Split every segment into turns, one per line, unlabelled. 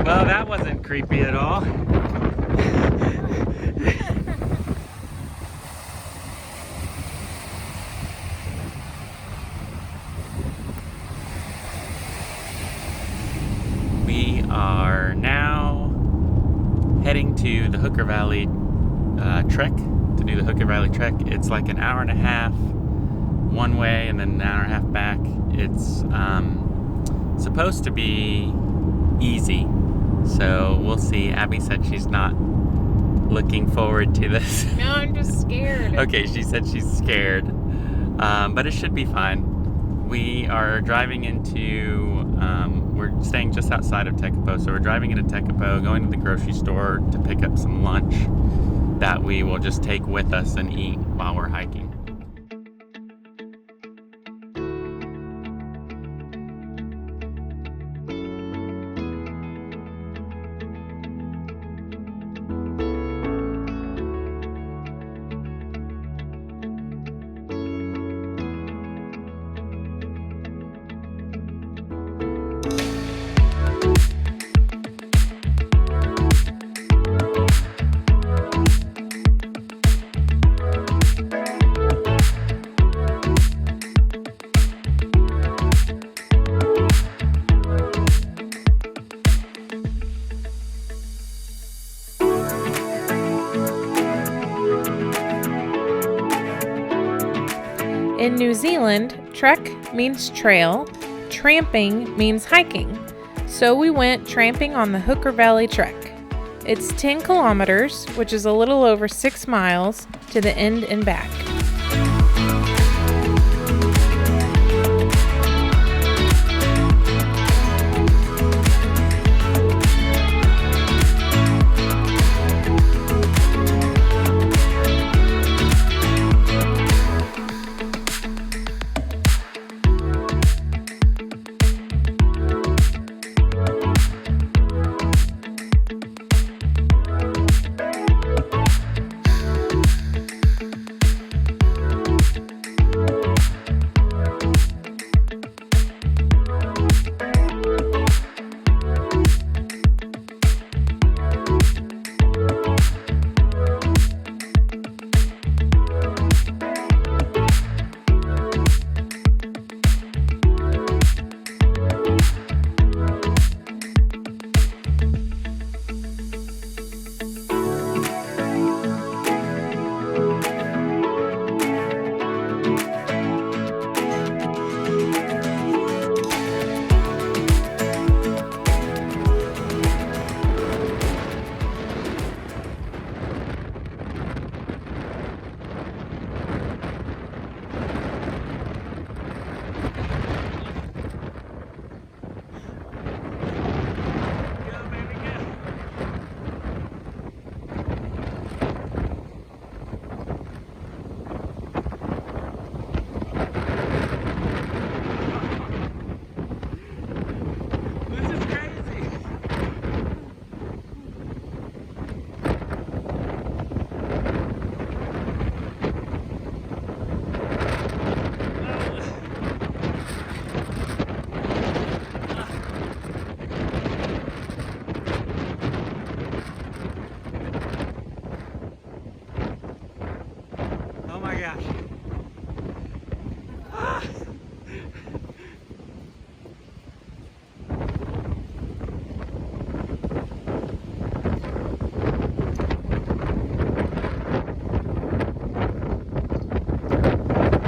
Well, that wasn't creepy at all. We are now heading to the Hooker Valley trek, to do the Hooker Valley trek. It's like an hour and a half one way and then an hour and a half back. It's supposed to be easy, so we'll see. Abby said she's not looking forward to this.
No, I'm just scared.
Okay, she said she's scared, but it should be fine. We are driving into, we're staying just outside of Tekapo, so we're driving into Tekapo, going to the grocery store to pick up some lunch that we will just take with us and eat while we're hiking.
In New Zealand, trek means trail, tramping means hiking. So we went tramping on the Hooker Valley Trek. It's 10 kilometers, which is a little over 6 miles, to the end and back.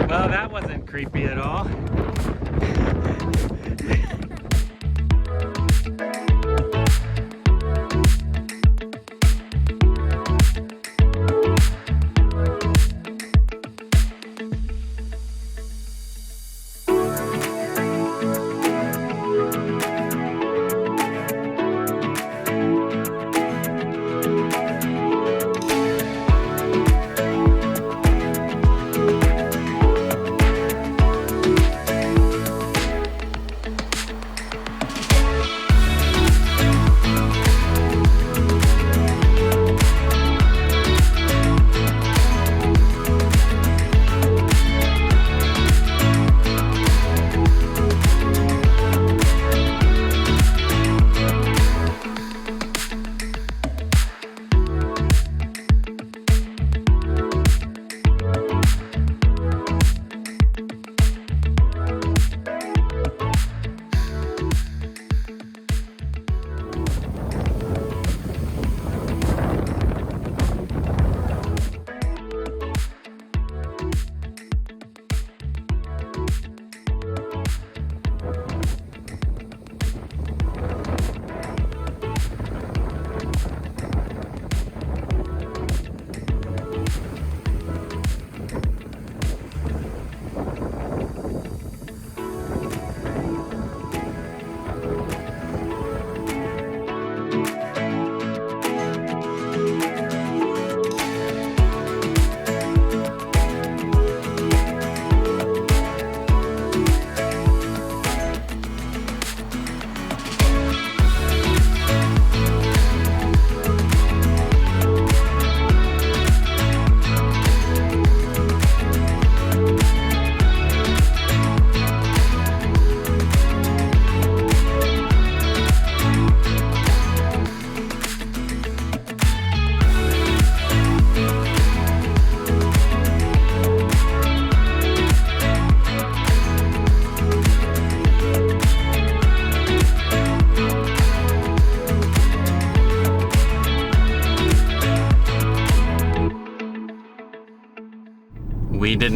Well, that wasn't creepy at all.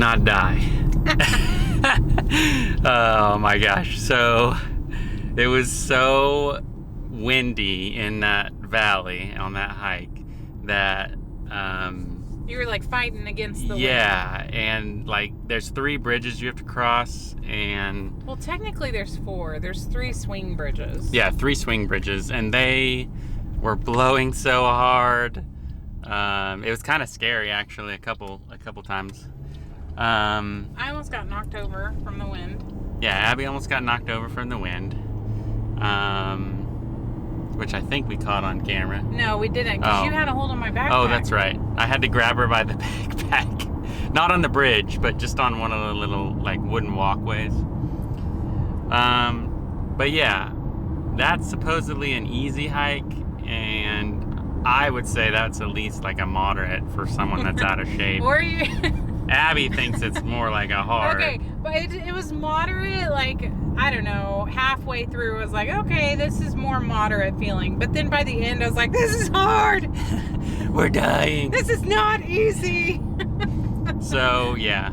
not die. Oh my gosh. So it was so windy in that valley on that hike that
you were like fighting against the
yeah,
wind.
and like there's 3 bridges you have to cross, and
Well, technically there's 4. There's 3 swing bridges.
yeah, 3 swing bridges, and they were blowing so hard. It was kind of scary actually a couple times.
I almost got knocked over from the wind.
Yeah, Abby almost got knocked over from the wind, which I think we caught on camera.
No, we didn't, because you had a hold on my backpack.
Oh, that's right. I had to grab her by the backpack. Not on the bridge, but just on one of the little like wooden walkways. But yeah, that's supposedly an easy hike, and I would say that's at least like a moderate for someone that's out of shape.
Or you...
Abby thinks it's more like a hard.
Okay, but it was moderate, like, I don't know, halfway through I was like, okay, this is more moderate feeling. But then by the end I was like, this is hard!
We're dying.
This is not easy!
So, yeah.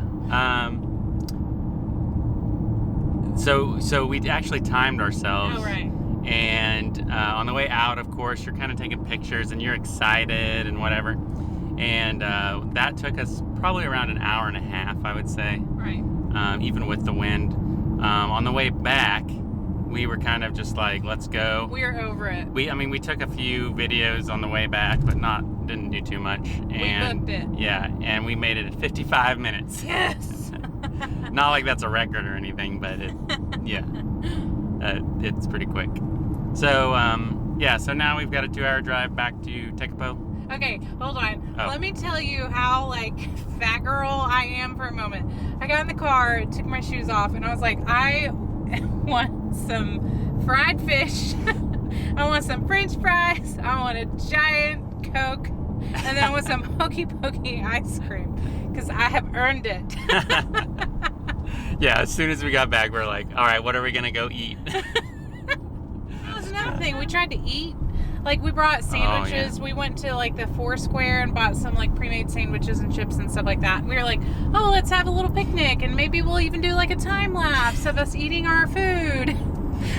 So we actually timed ourselves.
Oh, right.
And on the way out, of course, you're kind of taking pictures and you're excited and whatever. And that took us probably around an hour and a half, I would say.
Right.
Even with the wind. On the way back, we were kind of just like, let's go.
We were over it.
We took a few videos on the way back, but didn't do too much. And
we booked it.
Yeah, and we made it at 55 minutes.
Yes!
Not like that's a record or anything, but it's pretty quick. So, yeah, so now we've got a 2-hour drive back to Tekapo.
Okay, hold on.
Oh.
Let me tell you how, like, fat girl I am for a moment. I got in the car, took my shoes off, and I was like, I want some fried fish. I want some French fries. I want a giant Coke. And then I want some Hokey Pokey ice cream. Because I have earned it.
Yeah, as soon as we got back, we're like, all right, what are we going to go eat?
That was another thing. We tried to eat. Like, we brought sandwiches.
Oh, yeah.
We went to, like, the Foursquare and bought some, like, pre-made sandwiches and chips and stuff like that. And we were like, oh, let's have a little picnic. And maybe we'll even do, like, a time-lapse of us eating our food.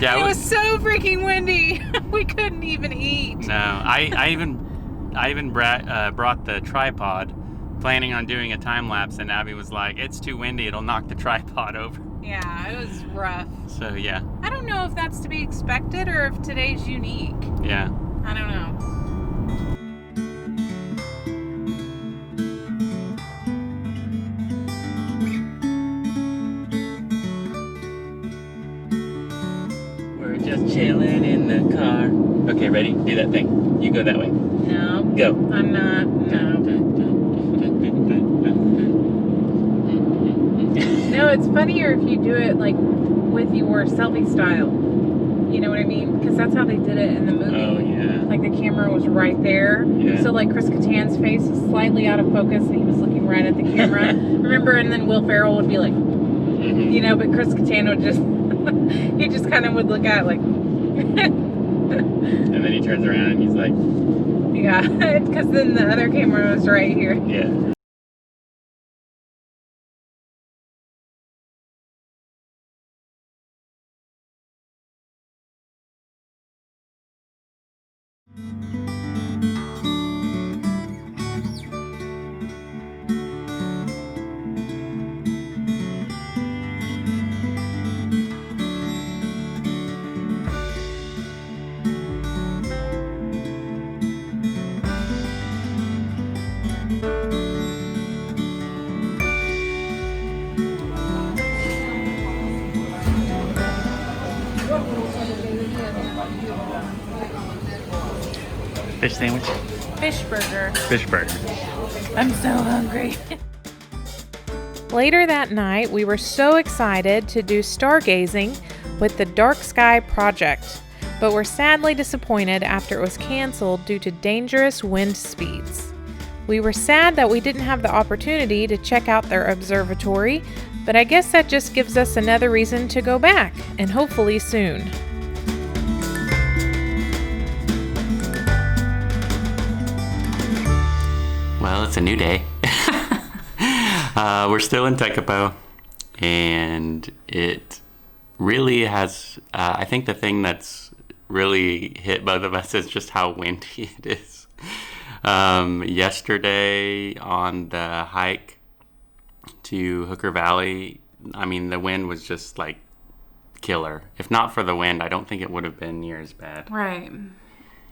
Yeah,
It was so freaking windy. We couldn't even eat.
No, I even brought the tripod, planning on doing a time-lapse, and Abby was like, it's too windy. It'll knock the tripod over.
Yeah, it was rough.
So, yeah.
I don't know if that's to be expected or if today's unique.
Yeah.
I don't know.
We're just chilling in the car. Okay, ready? Do that thing. You go that way.
No.
Go.
I'm not. No. No, it's funnier if you do it like with your selfie style. You know what I mean? Because that's how they did it in the movie.
Oh, yeah.
Like the camera was right there.
Yeah.
So like Chris Kattan's face was slightly out of focus and he was looking right at the camera. Remember? And then Will Ferrell would be like, you know, but Chris Kattan would just, he just kind of would look at it like.
And then he turns around and he's like,
Yeah, because then the other camera was right here.
yeah. Fish sandwich?
Fish burger.
Fish burger.
I'm so hungry. Later that night, we were so excited to do stargazing with the Dark Sky Project, but were sadly disappointed after it was canceled due to dangerous wind speeds. We were sad that we didn't have the opportunity to check out their observatory, but I guess that just gives us another reason to go back, and hopefully soon.
Well, it's a new day. We're still in Tekapo, and it really has. I think the thing that's really hit both of us is just how windy it is. Yesterday on the hike to Hooker Valley, I mean, the wind was just like killer. If not for the wind, I don't think it would have been near as bad.
Right.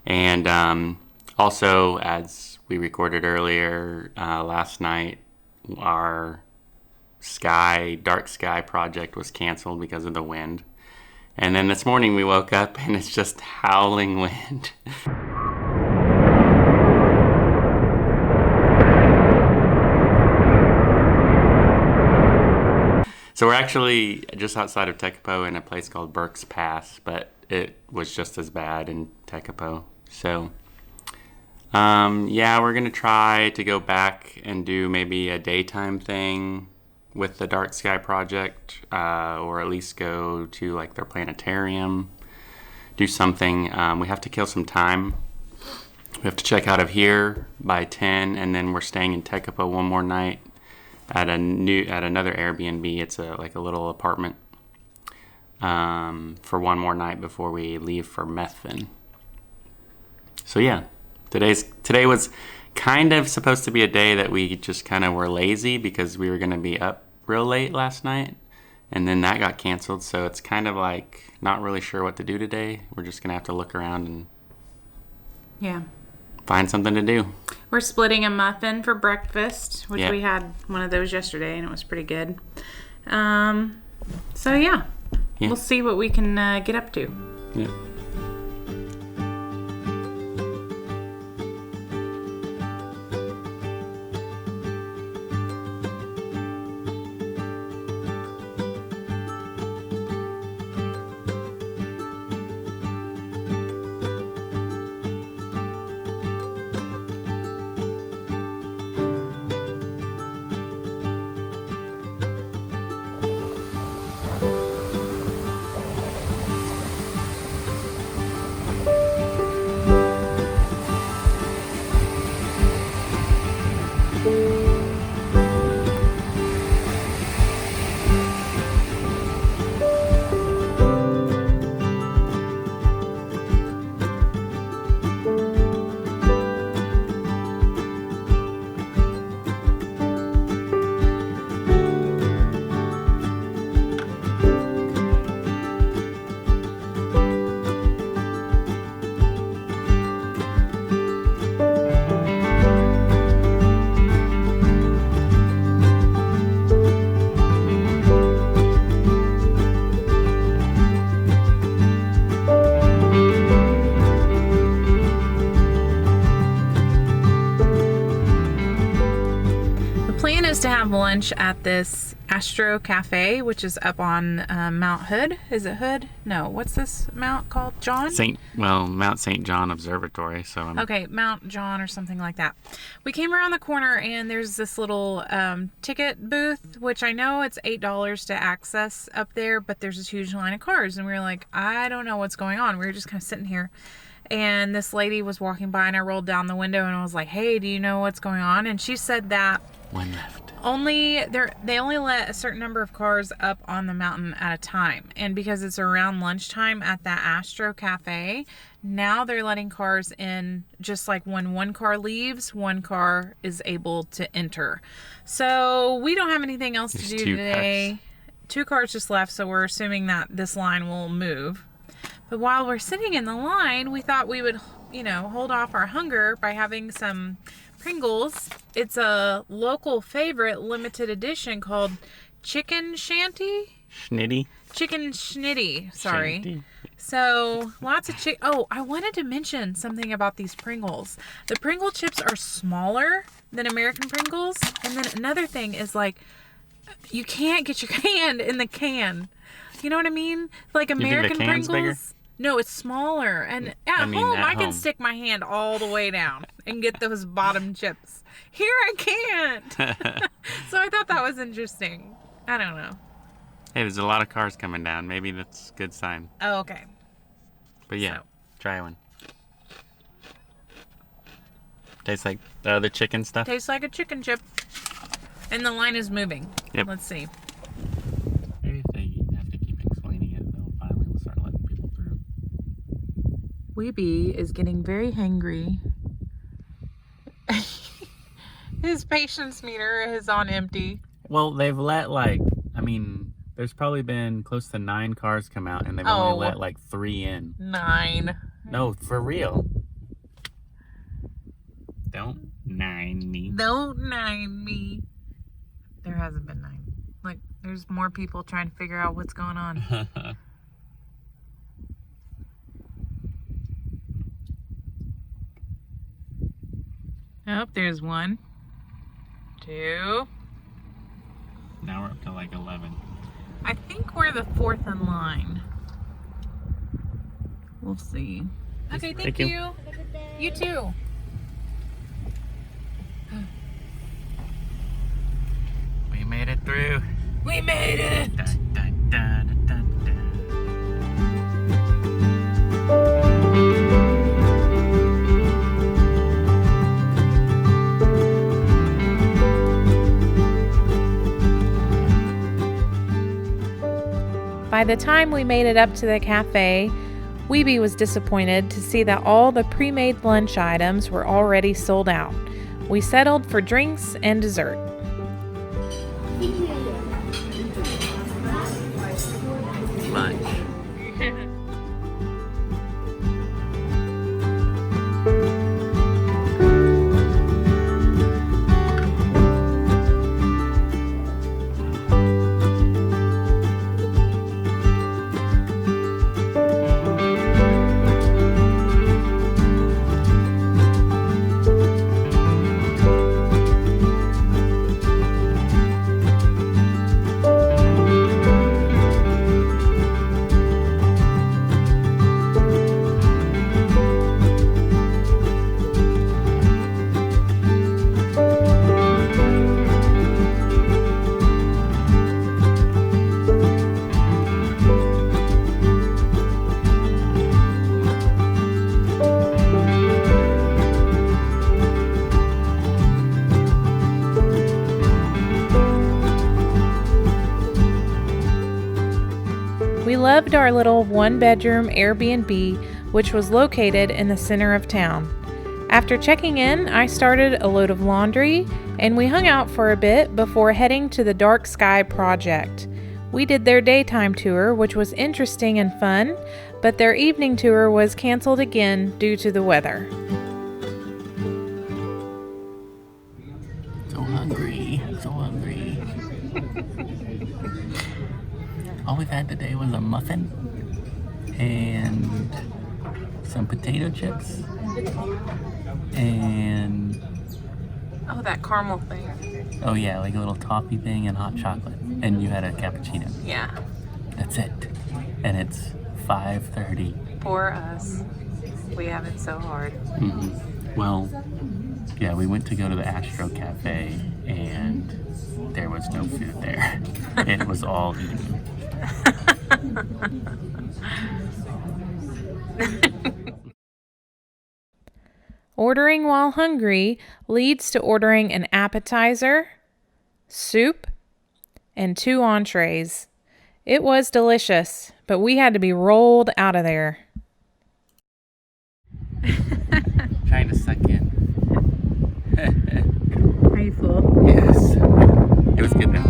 And also, as we recorded earlier last night, our dark sky project was canceled because of the wind. And then this morning we woke up and it's just howling wind. So we're actually just outside of Tekapo in a place called Burke's Pass, but it was just as bad in Tekapo. So, yeah, we're going to try to go back and do maybe a daytime thing with the Dark Sky Project, or at least go to like their planetarium, do something. We have to kill some time. We have to check out of here by 10, and then we're staying in Tekapo one more night at another Airbnb. It's like a little apartment for one more night before we leave for Methven. So yeah, today was kind of supposed to be a day that we just kind of were lazy because we were going to be up real late last night, and then that got canceled. So it's kind of like not really sure what to do today. We're just going to have to look around and find something to do.
We're splitting a muffin for breakfast, which
Yeah.
we had one of those yesterday, and it was pretty good. So yeah, we'll see what we can get up to.
Yeah.
To have lunch at this Astro Cafe, which is up on Mount Hood. Is it Hood? No. What's this mount called? John?
Mount St. John Observatory. So
okay, Mount John or something like that. We came around the corner and there's this little ticket booth, which I know it's $8 to access up there, but there's this huge line of cars, and we were like, I don't know what's going on. We were just kind of sitting here, and this lady was walking by, and I rolled down the window and I was like, hey, do you know what's going on? And she said that
one left.
They only let a certain number of cars up on the mountain at a time, and because it's around lunchtime at that Astro Cafe, now they're letting cars in just like when one car leaves, one car is able to enter. So we don't have anything else to do today. 2 cars just left, so we're assuming that this line will move. But while we're sitting in the line, we thought we would, hold off our hunger by having some Pringles. It's a local favorite limited edition called Chicken Shanty? Chicken Schnitty, sorry.
Shanty.
So, lots of I wanted to mention something about these Pringles. The Pringle chips are smaller than American Pringles. And then another thing is like, you can't get your hand in the can. You know what I mean? Like American Pringles. Bigger? No, it's smaller. And at home, I can stick my hand all the way down and get those bottom chips. Here I can't. So I thought that was interesting. I don't know.
Hey, there's a lot of cars coming down. Maybe that's a good sign.
Oh, okay.
But yeah, try one. Tastes like the other chicken stuff?
Tastes like a chicken chip. And the line is moving.
Yep.
Let's see.
Maybe if they have to keep explaining it, they'll finally start letting people through.
Weeby is getting very hangry. His patience meter is on empty.
Well, they've let there's probably been close to 9 cars come out, and they've only let like 3 in.
9.
No, for real. Don't 9 me.
Don't 9 me. There hasn't been 9. Look, there's more people trying to figure out what's going on. Oh, there's 1, 2.
Now we're up to like 11.
I think we're the 4th in line. We'll see. Okay, thank you.
Have a good day.
You too.
We made it through.
We made it!
Dun, dun, dun, dun, dun.
By the time we made it up to the cafe, Weeby was disappointed to see that all the pre-made lunch items were already sold out. We settled for drinks and dessert.
Lunch.
We loved our little 1-bedroom Airbnb, which was located in the center of town. After checking in, I started a load of laundry, and we hung out for a bit before heading to the Dark Sky Project. We did their daytime tour, which was interesting and fun, but their evening tour was canceled again due to the weather.
So hungry. So hungry. All we've had today was a muffin and some potato chips and
Oh, that caramel thing.
oh yeah, like a little toffee thing and hot chocolate. And you had a cappuccino.
Yeah,
That's it. And it's 5:30.
for us. We have it so hard.
Well, yeah, we went to go to the Astro Cafe and there was no food there. It was all eaten.
Ordering while hungry leads to ordering an appetizer, soup, and 2 entrees. It was delicious, but we had to be rolled out of there.
Trying to suck in.
Are you full?
Yes. It was good though.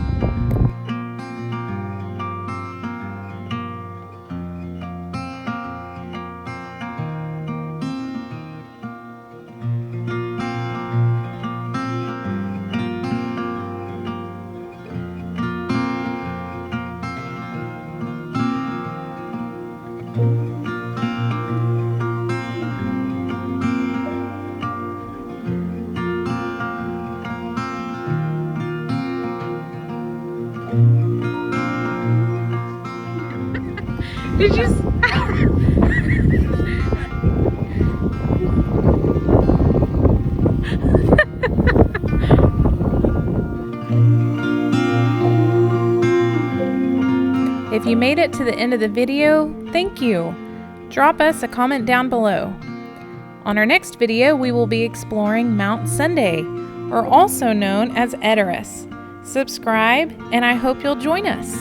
Did you? If you made it to the end of the video, thank you. Drop us a comment down below. On our next video, we will be exploring Mount Sunday, or also known as Edoras. subscribe, and I hope you'll join us.